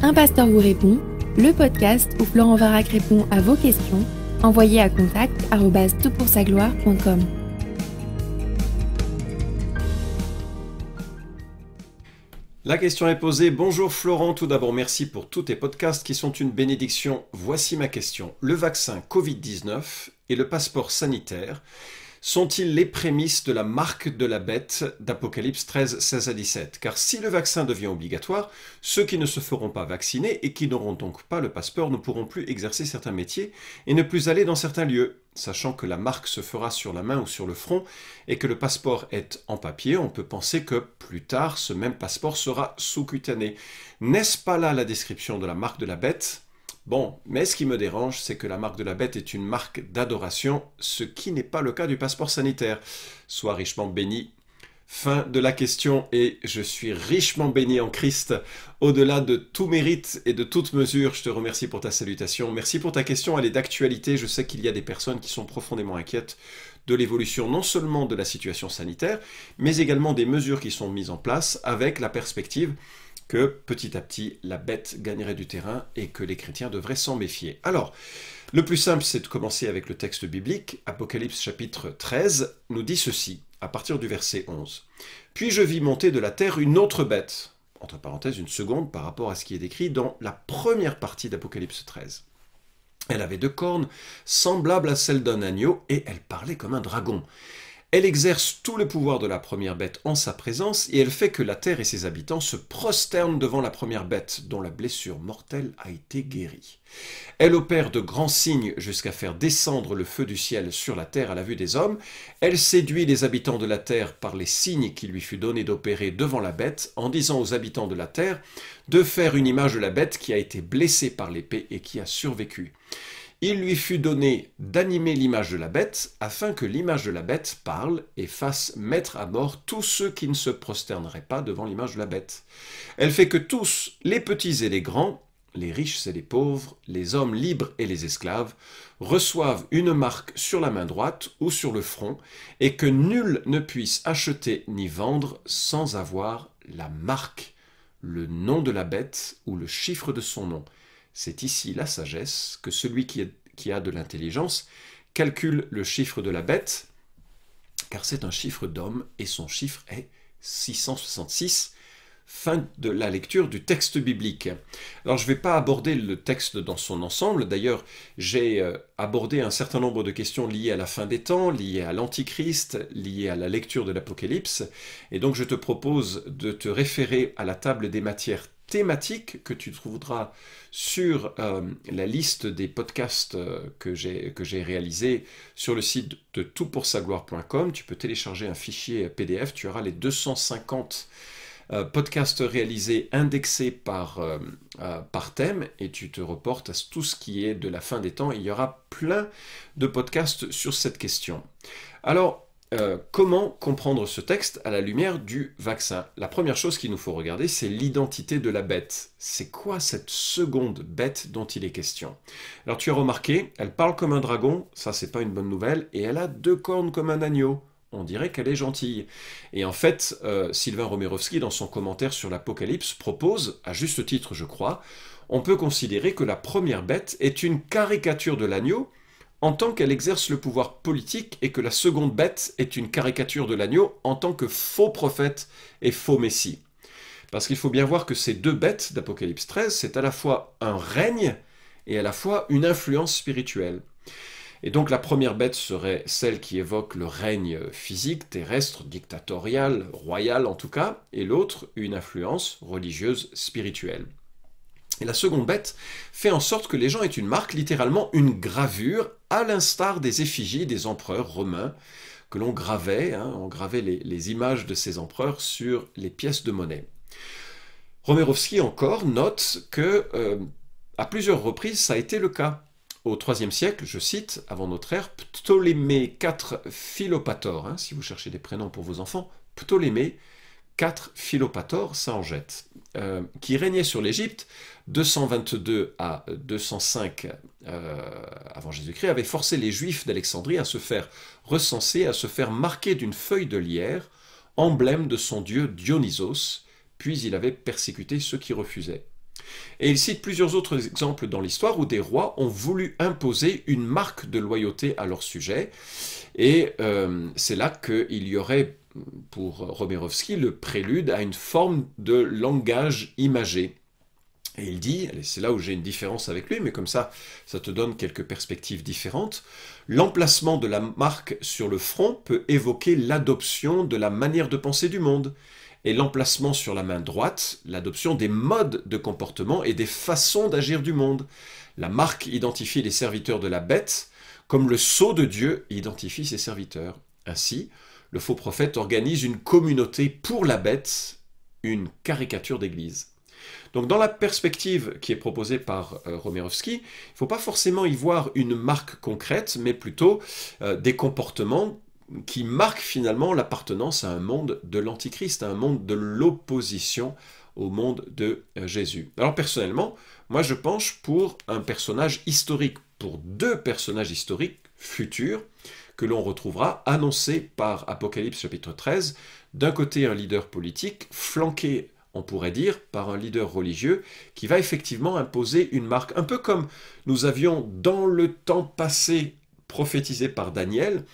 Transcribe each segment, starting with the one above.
Un pasteur vous répond, le podcast où Florent Varac répond à vos questions, envoyez à contact@toutpoursagloire.com. La question est posée. Bonjour Florent, tout d'abord merci pour tous tes podcasts qui sont une bénédiction. Voici ma question. Le vaccin Covid-19 et le passeport sanitaire sont-ils les prémices de la marque de la bête d'Apocalypse 13, 16 à 17 ? Car si le vaccin devient obligatoire, ceux qui ne se feront pas vacciner et qui n'auront donc pas le passeport ne pourront plus exercer certains métiers et ne plus aller dans certains lieux. Sachant que la marque se fera sur la main ou sur le front et que le passeport est en papier, on peut penser que plus tard, ce même passeport sera sous-cutané. N'est-ce pas là la description de la marque de la bête ? Bon, mais ce qui me dérange, c'est que la marque de la bête est une marque d'adoration, ce qui n'est pas le cas du passeport sanitaire. Sois richement béni. Fin de la question, et je suis richement béni en Christ. Au-delà de tout mérite et de toute mesure, je te remercie pour ta salutation. Merci pour ta question, elle est d'actualité. Je sais qu'il y a des personnes qui sont profondément inquiètes de l'évolution non seulement de la situation sanitaire, mais également des mesures qui sont mises en place avec la perspective que petit à petit, la bête gagnerait du terrain et que les chrétiens devraient s'en méfier. Alors, le plus simple, c'est de commencer avec le texte biblique. Apocalypse chapitre 13 nous dit ceci, à partir du verset 11. « Puis je vis monter de la terre une autre bête », entre parenthèses une seconde par rapport à ce qui est décrit dans la première partie d'Apocalypse 13. Elle avait 2 cornes, semblables à celles d'un agneau, et elle parlait comme un dragon. Elle exerce tout le pouvoir de la première bête en sa présence et elle fait que la terre et ses habitants se prosternent devant la première bête dont la blessure mortelle a été guérie. Elle opère de grands signes jusqu'à faire descendre le feu du ciel sur la terre à la vue des hommes. Elle séduit les habitants de la terre par les signes qui lui fut donné d'opérer devant la bête en disant aux habitants de la terre de faire une image de la bête qui a été blessée par l'épée et qui a survécu. Il lui fut donné d'animer l'image de la bête, afin que l'image de la bête parle et fasse mettre à mort tous ceux qui ne se prosterneraient pas devant l'image de la bête. Elle fait que tous, les petits et les grands, les riches et les pauvres, les hommes libres et les esclaves, reçoivent une marque sur la main droite ou sur le front, et que nul ne puisse acheter ni vendre sans avoir la marque, le nom de la bête ou le chiffre de son nom. C'est ici la sagesse que celui qui a de l'intelligence calcule le chiffre de la bête, car c'est un chiffre d'homme et son chiffre est 666. Fin de la lecture du texte biblique. Alors je ne vais pas aborder le texte dans son ensemble, d'ailleurs j'ai abordé un certain nombre de questions liées à la fin des temps, liées à l'Antichrist, liées à la lecture de l'Apocalypse, et donc je te propose de te référer à la table des matières thématiques que tu trouveras sur la liste des podcasts que j'ai réalisés sur le site de toutpoursagloire.com. Tu peux télécharger un fichier PDF, tu auras les 250 podcasts réalisés indexés par thème et tu te reportes à tout ce qui est de la fin des temps. Il y aura plein de podcasts sur cette question. Alors, comment comprendre ce texte à la lumière du vaccin ? La première chose qu'il nous faut regarder, c'est l'identité de la bête. C'est quoi cette seconde bête dont il est question ? Alors tu as remarqué, elle parle comme un dragon, ça c'est pas une bonne nouvelle, et elle a 2 cornes comme un agneau. On dirait qu'elle est gentille. Et en fait, Sylvain Romerovski, dans son commentaire sur l'Apocalypse, propose, à juste titre je crois, on peut considérer que la première bête est une caricature de l'agneau, en tant qu'elle exerce le pouvoir politique et que la seconde bête est une caricature de l'agneau en tant que faux prophète et faux messie. Parce qu'il faut bien voir que ces 2 bêtes d'Apocalypse 13, c'est à la fois un règne et à la fois une influence spirituelle. Et donc la première bête serait celle qui évoque le règne physique, terrestre, dictatorial, royal en tout cas, et l'autre une influence religieuse, spirituelle. Et la seconde bête fait en sorte que les gens aient une marque, littéralement une gravure, à l'instar des effigies des empereurs romains que l'on gravait, on gravait les images de ces empereurs sur les pièces de monnaie. Romerovski encore note que à plusieurs reprises ça a été le cas. Au IIIe siècle, je cite, avant notre ère, Ptolémée IV Philopator, si vous cherchez des prénoms pour vos enfants, Ptolémée IV Philopator, ça en jette, qui régnait sur l'Égypte 222 à 205 avant Jésus-Christ, avait forcé les Juifs d'Alexandrie à se faire recenser, à se faire marquer d'une feuille de lierre, emblème de son dieu Dionysos, puis il avait persécuté ceux qui refusaient. Et il cite plusieurs autres exemples dans l'histoire où des rois ont voulu imposer une marque de loyauté à leur sujet. Et c'est là qu'il y aurait, pour Romerovski, le prélude à une forme de langage imagé. Et il dit, et c'est là où j'ai une différence avec lui, mais comme ça te donne quelques perspectives différentes, l'emplacement de la marque sur le front peut évoquer l'adoption de la manière de penser du monde, et l'emplacement sur la main droite, l'adoption des modes de comportement et des façons d'agir du monde. La marque identifie les serviteurs de la bête, comme le sceau de Dieu identifie ses serviteurs. Ainsi, le faux prophète organise une communauté pour la bête, une caricature d'église. Donc dans la perspective qui est proposée par Romerovski, il ne faut pas forcément y voir une marque concrète, mais plutôt des comportements qui marquent finalement l'appartenance à un monde de l'Antichrist, à un monde de l'opposition au monde de Jésus. Alors personnellement, moi je penche pour un personnage historique, pour deux personnages historiques futurs, que l'on retrouvera annoncés par Apocalypse chapitre 13, d'un côté un leader politique, flanqué, on pourrait dire, par un leader religieux, qui va effectivement imposer une marque, un peu comme nous avions dans le temps passé prophétisé par Daniel,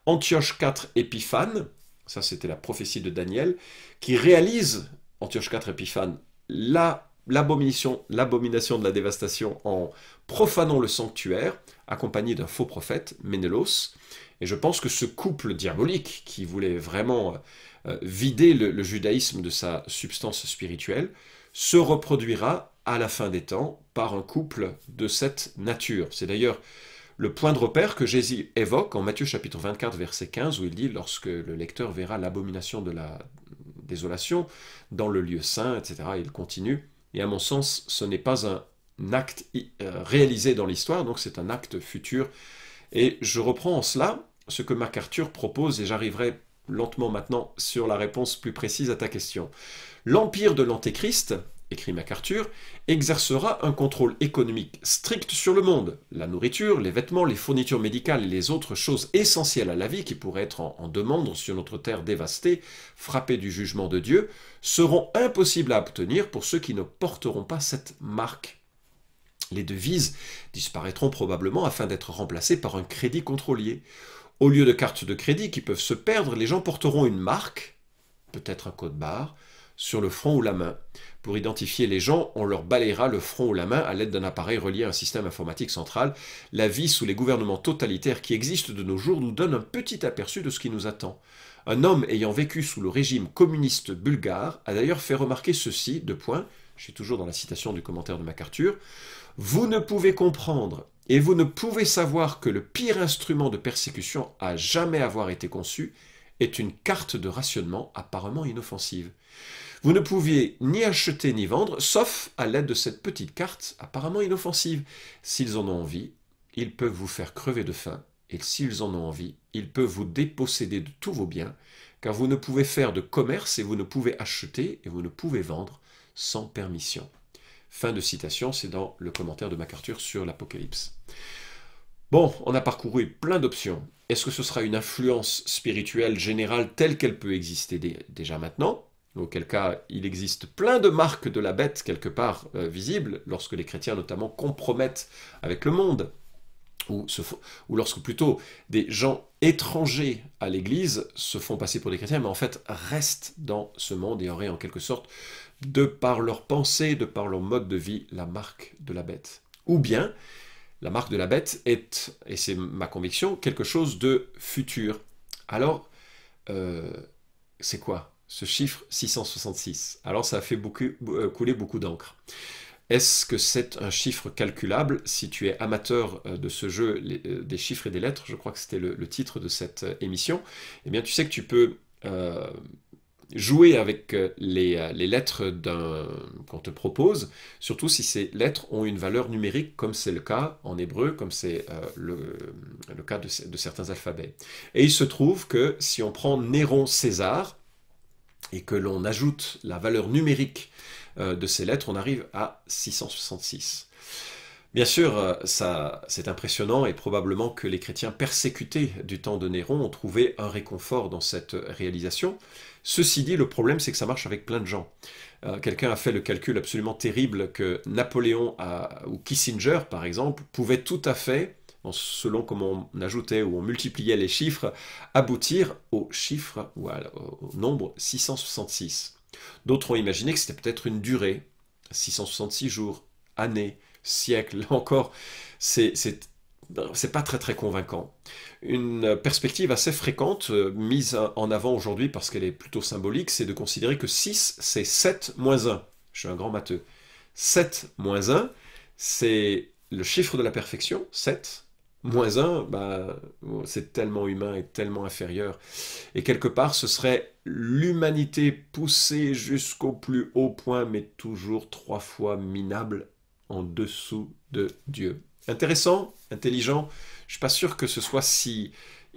Antioche IV Épiphane, ça c'était la prophétie de Daniel, qui réalise, Antioche IV Épiphane, l'abomination de la dévastation en profanant le sanctuaire, accompagné d'un faux prophète, Ménélos. Et je pense que ce couple diabolique, qui voulait vraiment vider le judaïsme de sa substance spirituelle, se reproduira à la fin des temps par un couple de cette nature. C'est d'ailleurs le point de repère que Jésus évoque en Matthieu chapitre 24, verset 15, où il dit « Lorsque le lecteur verra l'abomination de la désolation dans le lieu saint, etc. » Il continue. Et à mon sens, ce n'est pas un acte réalisé dans l'histoire, donc c'est un acte futur. Et je reprends en cela ce que MacArthur propose, et j'arriverai lentement maintenant sur la réponse plus précise à ta question. L'empire de l'Antéchrist, écrit MacArthur, exercera un contrôle économique strict sur le monde. La nourriture, les vêtements, les fournitures médicales et les autres choses essentielles à la vie qui pourraient être en demande sur notre terre dévastée, frappée du jugement de Dieu, seront impossibles à obtenir pour ceux qui ne porteront pas cette marque. Les devises disparaîtront probablement afin d'être remplacées par un crédit contrôlier. Au lieu de cartes de crédit qui peuvent se perdre, les gens porteront une marque, peut-être un code-barre, sur le front ou la main. Pour identifier les gens, on leur balayera le front ou la main à l'aide d'un appareil relié à un système informatique central. La vie sous les gouvernements totalitaires qui existent de nos jours nous donne un petit aperçu de ce qui nous attend. Un homme ayant vécu sous le régime communiste bulgare a d'ailleurs fait remarquer ceci, je suis toujours dans la citation du commentaire de MacArthur, « Vous ne pouvez comprendre et vous ne pouvez savoir que le pire instrument de persécution à jamais avoir été conçu est une carte de rationnement apparemment inoffensive. Vous ne pouviez ni acheter ni vendre, sauf à l'aide de cette petite carte apparemment inoffensive. S'ils en ont envie, ils peuvent vous faire crever de faim, et s'ils en ont envie, ils peuvent vous déposséder de tous vos biens, car vous ne pouvez faire de commerce et vous ne pouvez acheter et vous ne pouvez vendre sans permission. » Fin de citation, c'est dans le commentaire de MacArthur sur l'Apocalypse. Bon, on a parcouru plein d'options. Est-ce que ce sera une influence spirituelle générale telle qu'elle peut exister déjà maintenant ? Auquel cas, il existe plein de marques de la bête quelque part visibles, lorsque les chrétiens notamment compromettent avec le monde, ou lorsque plutôt des gens étrangers à l'Église se font passer pour des chrétiens, mais en fait restent dans ce monde et auraient en quelque sorte, de par leur pensée, de par leur mode de vie, la marque de la bête. Ou bien, la marque de la bête est, et c'est ma conviction, quelque chose de futur. Alors, c'est quoi ce chiffre 666? Alors ça a fait couler beaucoup d'encre. Est-ce que c'est un chiffre calculable? Si tu es amateur de ce jeu, des chiffres et des lettres, je crois que c'était le titre de cette émission, eh bien tu sais que tu peux jouer avec les lettres qu'on te propose, surtout si ces lettres ont une valeur numérique, comme c'est le cas en hébreu, comme c'est le cas de certains alphabets. Et il se trouve que si on prend Néron César, et que l'on ajoute la valeur numérique de ces lettres, on arrive à 666. Bien sûr, c'est impressionnant et probablement que les chrétiens persécutés du temps de Néron ont trouvé un réconfort dans cette réalisation. Ceci dit, le problème c'est que ça marche avec plein de gens. quelqu'un a fait le calcul absolument terrible que Napoléon ou Kissinger, par exemple, pouvaient tout à fait, selon comment on ajoutait ou on multipliait les chiffres, aboutir au chiffre ou au nombre 666. D'autres ont imaginé que c'était peut-être une durée, 666 jours, années, siècles. Là encore, c'est pas très très convaincant. Une perspective assez fréquente, mise en avant aujourd'hui parce qu'elle est plutôt symbolique, c'est de considérer que 6, c'est 7 moins 1. Je suis un grand matheux. 7 moins 1, c'est le chiffre de la perfection, 7. Moins 1, c'est tellement humain et tellement inférieur. Et quelque part, ce serait l'humanité poussée jusqu'au plus haut point, mais toujours 3 fois minable en dessous de Dieu. Intéressant, intelligent, je ne suis pas sûr que ce soit si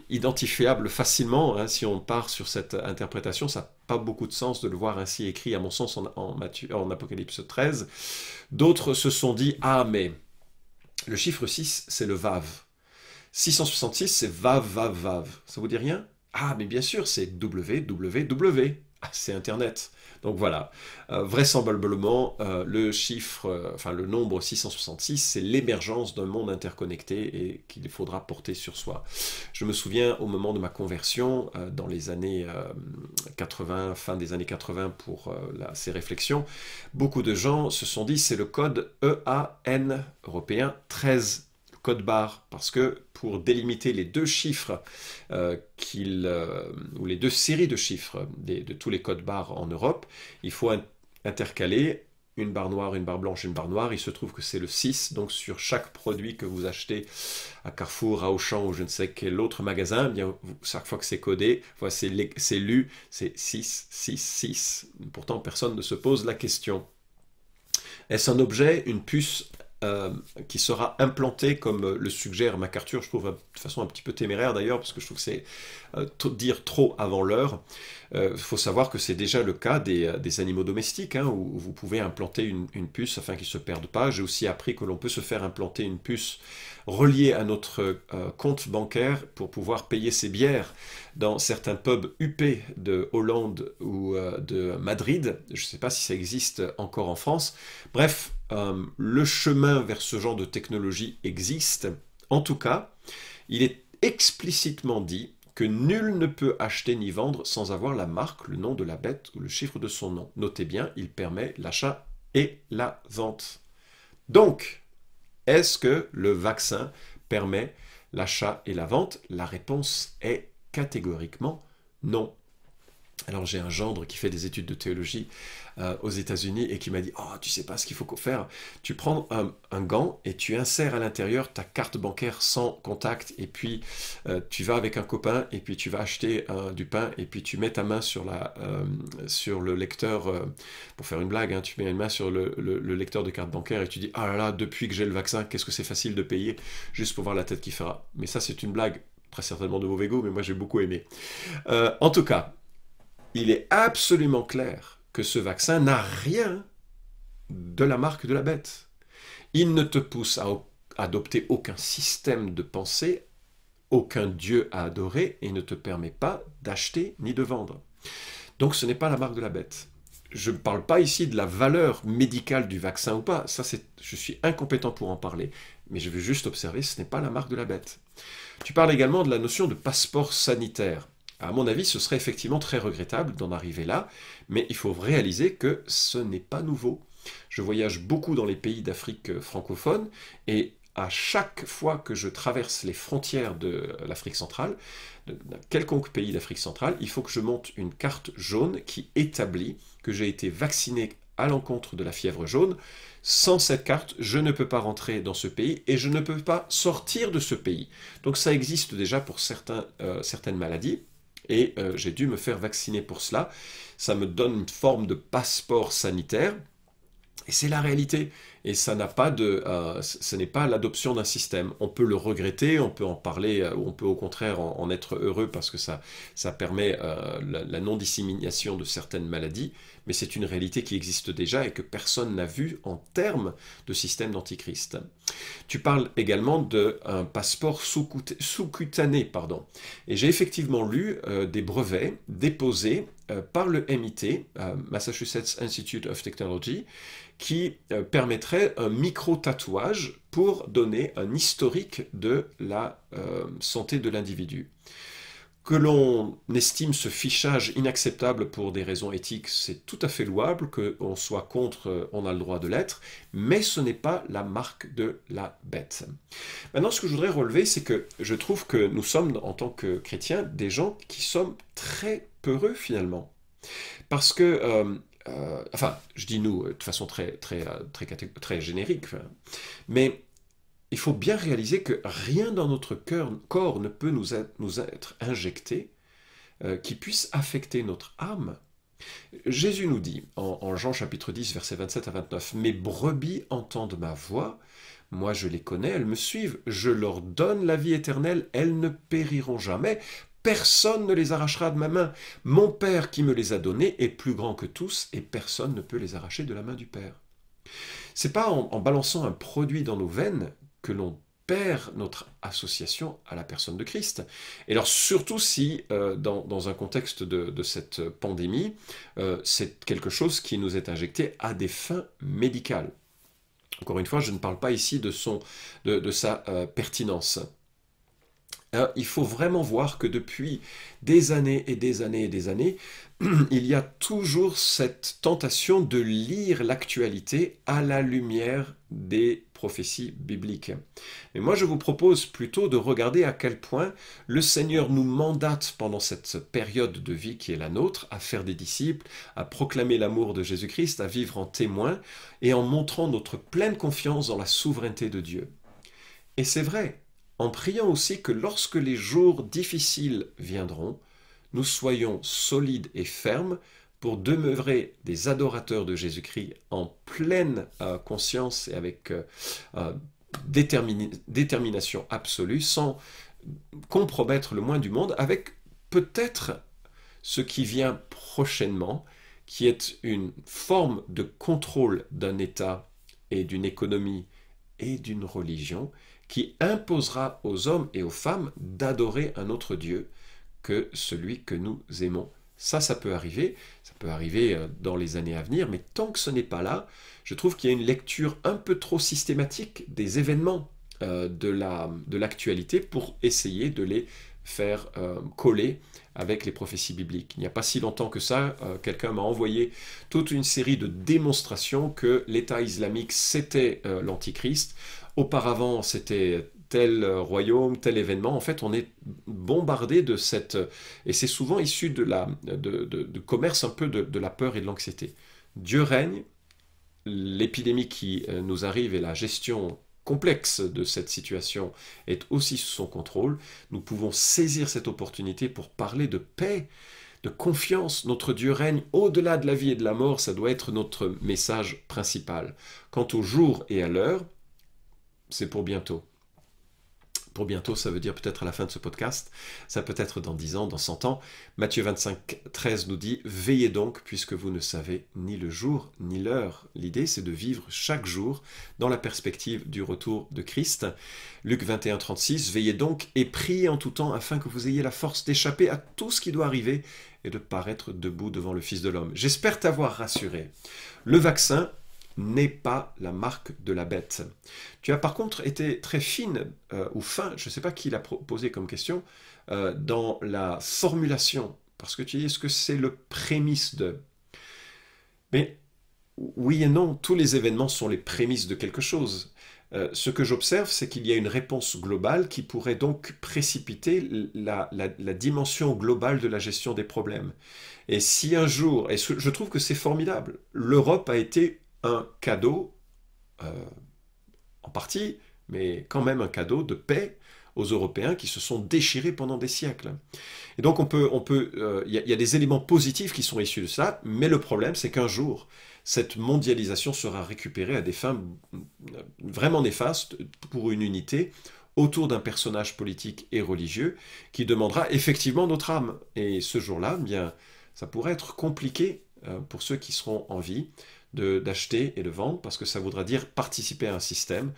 identifiable facilement, hein, si on part sur cette interprétation, ça n'a pas beaucoup de sens de le voir ainsi écrit, à mon sens, en Apocalypse 13. D'autres se sont dit, ah mais le chiffre 6, c'est le Vav. 666, c'est Vav, Vav, Vav. Ça vous dit rien? Ah, mais bien sûr, c'est www. Ah, c'est Internet. Donc voilà, vraisemblablement, le nombre 666, c'est l'émergence d'un monde interconnecté et qu'il faudra porter sur soi. Je me souviens au moment de ma conversion, dans les années 80, fin des années 80 pour ces réflexions, beaucoup de gens se sont dit c'est le code EAN européen 13. Code barre, parce que pour délimiter les deux chiffres ou les deux séries de chiffres de tous les codes barres en Europe, il faut intercaler une barre noire, une barre blanche, une barre noire. Il se trouve que c'est le 6, donc sur chaque produit que vous achetez à Carrefour, à Auchan ou je ne sais quel autre magasin, eh bien, chaque fois que c'est codé, c'est lu, c'est 6, 6, 6. Pourtant, personne ne se pose la question. Est-ce un objet, une puce qui sera implanté comme le suggère MacArthur, je trouve de façon un petit peu téméraire d'ailleurs, parce que je trouve que c'est dire trop avant l'heure. Il faut savoir que c'est déjà le cas des animaux domestiques, hein, où vous pouvez implanter une puce afin qu'ils ne se perdent pas. J'ai aussi appris que l'on peut se faire implanter une puce reliée à notre compte bancaire pour pouvoir payer ses bières dans certains pubs huppés de Hollande ou de Madrid. Je ne sais pas si ça existe encore en France. Bref, le chemin vers ce genre de technologie existe. En tout cas, il est explicitement dit que nul ne peut acheter ni vendre sans avoir la marque, le nom de la bête ou le chiffre de son nom. Notez bien, il permet l'achat et la vente. Donc, est-ce que le vaccin permet l'achat et la vente? La réponse est catégoriquement non. Alors j'ai un gendre qui fait des études de théologie aux États-Unis et qui m'a dit « Oh, tu sais pas ce qu'il faut faire. Tu prends un gant et tu insères à l'intérieur ta carte bancaire sans contact et puis tu vas avec un copain et puis tu vas acheter du pain et puis tu mets ta main sur le lecteur, pour faire une blague, hein, tu mets une main sur le lecteur de carte bancaire et tu dis « Ah là là, depuis que j'ai le vaccin, qu'est-ce que c'est facile de payer juste pour voir la tête qui fera. » Mais ça c'est une blague, très certainement de mauvais goût, mais moi j'ai beaucoup aimé. En tout cas, il est absolument clair que ce vaccin n'a rien de la marque de la bête. Il ne te pousse à adopter aucun système de pensée, aucun dieu à adorer, et ne te permet pas d'acheter ni de vendre. Donc ce n'est pas la marque de la bête. Je ne parle pas ici de la valeur médicale du vaccin ou pas, je suis incompétent pour en parler, mais je veux juste observer, ce n'est pas la marque de la bête. Tu parles également de la notion de passeport sanitaire. À mon avis, ce serait effectivement très regrettable d'en arriver là, mais il faut réaliser que ce n'est pas nouveau. Je voyage beaucoup dans les pays d'Afrique francophone, et à chaque fois que je traverse les frontières de l'Afrique centrale, d'un quelconque pays d'Afrique centrale, il faut que je monte une carte jaune qui établit que j'ai été vacciné à l'encontre de la fièvre jaune. Sans cette carte, je ne peux pas rentrer dans ce pays et je ne peux pas sortir de ce pays. Donc ça existe déjà pour certaines maladies. Et j'ai dû me faire vacciner pour cela. Ça me donne une forme de passeport sanitaire. Et c'est la réalité. Et ça n'a pas ce n'est pas l'adoption d'un système. On peut le regretter, on peut en parler, ou on peut au contraire en être heureux parce que ça permet la non-dissémination de certaines maladies. mais c'est une réalité qui existe déjà et que personne n'a vue en termes de système d'antichrist. Tu parles également d'un passeport sous-cutané, pardon. Et j'ai effectivement lu des brevets déposés par le MIT, Massachusetts Institute of Technology, qui permettrait un micro-tatouage pour donner un historique de la santé de l'individu. Que l'on estime ce fichage inacceptable pour des raisons éthiques, c'est tout à fait louable, qu'on soit contre, on a le droit de l'être, mais ce n'est pas la marque de la bête. Maintenant, ce que je voudrais relever, c'est que je trouve que nous sommes, en tant que chrétiens, des gens qui sommes très peureux finalement. Parce que... enfin, je dis nous de façon très générique, mais il faut bien réaliser que rien dans notre corps ne peut nous être injecté qui puisse affecter notre âme. Jésus nous dit, en Jean chapitre 10, versets 27 à 29, « Mes brebis entendent ma voix, moi je les connais, elles me suivent, je leur donne la vie éternelle, elles ne périront jamais. » Personne ne les arrachera de ma main. Mon Père qui me les a donnés est plus grand que tous et personne ne peut les arracher de la main du Père. C'est pas en balançant un produit dans nos veines que l'on perd notre association à la personne de Christ. Et alors surtout si, dans un contexte de cette pandémie, c'est quelque chose qui nous est injecté à des fins médicales. Encore une fois, je ne parle pas ici de sa pertinence. Il faut vraiment voir que depuis des années et des années et des années, il y a toujours cette tentation de lire l'actualité à la lumière des prophéties bibliques. Mais moi, je vous propose plutôt de regarder à quel point le Seigneur nous mandate pendant cette période de vie qui est la nôtre à faire des disciples, à proclamer l'amour de Jésus-Christ, à vivre en témoin et en montrant notre pleine confiance dans la souveraineté de Dieu. Et c'est vrai, en priant aussi que lorsque les jours difficiles viendront, nous soyons solides et fermes pour demeurer des adorateurs de Jésus-Christ en pleine conscience et avec détermination absolue, sans compromettre le moins du monde, avec peut-être ce qui vient prochainement, qui est une forme de contrôle d'un État et d'une économie et d'une religion, qui imposera aux hommes et aux femmes d'adorer un autre Dieu que celui que nous aimons. Ça peut arriver dans les années à venir, mais tant que ce n'est pas là, je trouve qu'il y a une lecture un peu trop systématique des événements de l'actualité pour essayer de les faire coller avec les prophéties bibliques. Il n'y a pas si longtemps que ça, quelqu'un m'a envoyé toute une série de démonstrations que l'État islamique, c'était l'Antichrist. Auparavant, c'était tel royaume, tel événement. En fait, on est bombardé de cette... Et c'est souvent issu de commerce un peu de la peur et de l'anxiété. Dieu règne, l'épidémie qui nous arrive et la gestion complexe de cette situation est aussi sous son contrôle. Nous pouvons saisir cette opportunité pour parler de paix, de confiance. Notre Dieu règne au-delà de la vie et de la mort. Ça doit être notre message principal. Quant au jour et à l'heure, c'est pour bientôt. Pour bientôt, ça veut dire peut-être à la fin de ce podcast, ça peut être dans 10 ans, dans 100 ans. Matthieu 25, 13 nous dit « Veillez donc, puisque vous ne savez ni le jour ni l'heure ». L'idée, c'est de vivre chaque jour dans la perspective du retour de Christ. Luc 21, 36 « Veillez donc et priez en tout temps, afin que vous ayez la force d'échapper à tout ce qui doit arriver et de paraître debout devant le Fils de l'homme ». J'espère t'avoir rassuré. Le vaccin n'est pas la marque de la bête. Tu as par contre été très fine ou fin, je ne sais pas qui l'a posé comme question, dans la formulation, parce que tu dis, est-ce que c'est le prémisse de... Mais oui et non, tous les événements sont les prémices de quelque chose. Ce que j'observe, c'est qu'il y a une réponse globale qui pourrait donc précipiter la dimension globale de la gestion des problèmes. Et si un jour, et je trouve que c'est formidable, l'Europe a été un cadeau, en partie, mais quand même un cadeau de paix aux Européens qui se sont déchirés pendant des siècles. Et donc il y a des éléments positifs qui sont issus de ça, mais le problème c'est qu'un jour, cette mondialisation sera récupérée à des fins vraiment néfastes pour une unité autour d'un personnage politique et religieux qui demandera effectivement notre âme. Et ce jour-là, eh bien, ça pourrait être compliqué pour ceux qui seront en vie, d'acheter et de vendre, parce que ça voudra dire participer à un système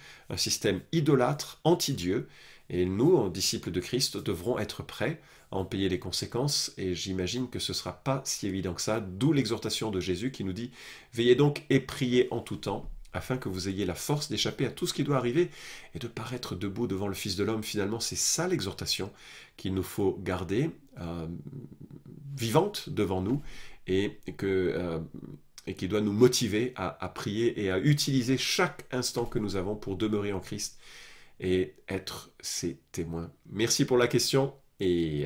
idolâtre, anti-Dieu, et nous, en disciples de Christ, devrons être prêts à en payer les conséquences, et j'imagine que ce ne sera pas si évident que ça, d'où l'exhortation de Jésus qui nous dit « Veillez donc et priez en tout temps, afin que vous ayez la force d'échapper à tout ce qui doit arriver et de paraître debout devant le Fils de l'homme. » Finalement, c'est ça l'exhortation qu'il nous faut garder vivante devant nous, et qui doit nous motiver à prier et à utiliser chaque instant que nous avons pour demeurer en Christ et être ses témoins. Merci pour la question, et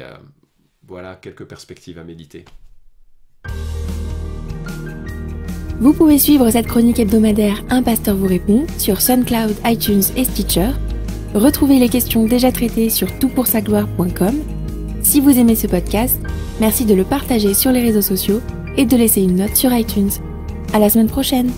voilà quelques perspectives à méditer. Vous pouvez suivre cette chronique hebdomadaire Un pasteur vous répond sur SoundCloud, iTunes et Stitcher. Retrouvez les questions déjà traitées sur toutpoursagloire.com. Si vous aimez ce podcast, merci de le partager sur les réseaux sociaux et de laisser une note sur iTunes. À la semaine prochaine!